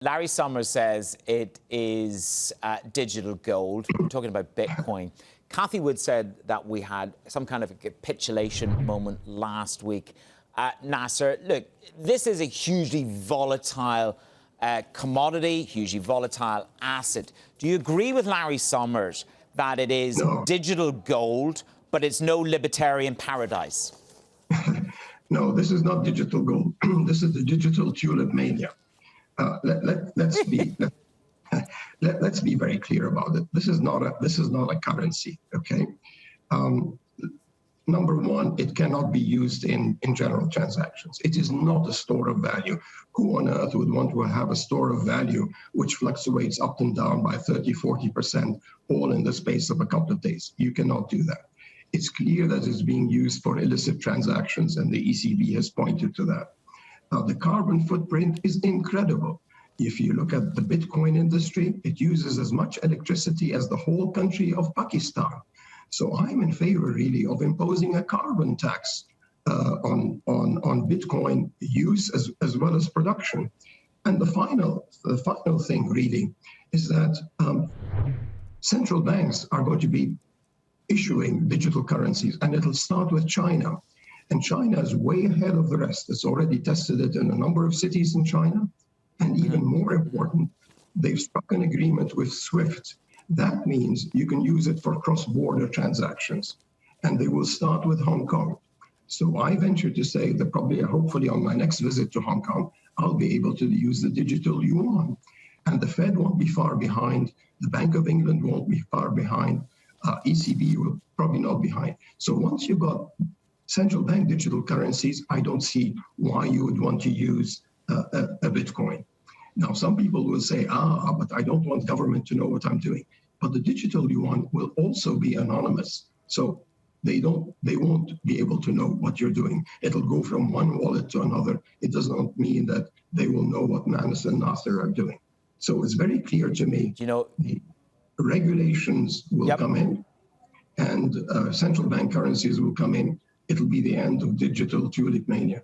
Larry Summers says it is digital gold. We're talking about Bitcoin. Cathie Wood said that we had some kind of a capitulation moment last week. Nassar, look, this is a hugely volatile commodity, hugely volatile asset. Do you agree with Larry Summers that it is digital gold, but it's no libertarian paradise? No, this is not digital gold. This is the digital tulip mania. Let's be very clear about it. This is not a currency. Okay. Number one, it cannot be used in general transactions. It is not a store of value. Who on earth would want to have a store of value which fluctuates up and down by 30, 40%, all in the space of a couple of days? You cannot do that. It's clear that it's being used for illicit transactions, and the ECB has pointed to that. Now, the carbon footprint is incredible. If you look at the Bitcoin industry, it uses as much electricity as the whole country of Pakistan. So I'm in favor, really, of imposing a carbon tax on Bitcoin use as well as production. And the final thing, really, is that central banks are going to be issuing digital currencies, and it'll start with China. And China is way ahead of the rest. It's already tested it in a number of cities in China. And even more important, they've struck an agreement with SWIFT. That means you can use it for cross-border transactions. And they will start with Hong Kong. So I venture to say that probably, hopefully on my next visit to Hong Kong, I'll be able to use the digital yuan. And the Fed won't be far behind. The Bank of England won't be far behind. ECB will probably not be behind. So once you've got central bank digital currencies, I don't see why you would want to use a Bitcoin. Now, some people will say, but I don't want government to know what I'm doing. But the digital yuan will also be anonymous. So they won't be able to know what you're doing. It'll go from one wallet to another. It does not mean that they will know what Manus and Nassar are doing. So it's very clear to me, the regulations will come in, and central bank currencies will come in. It'll be the end of digital tulip mania.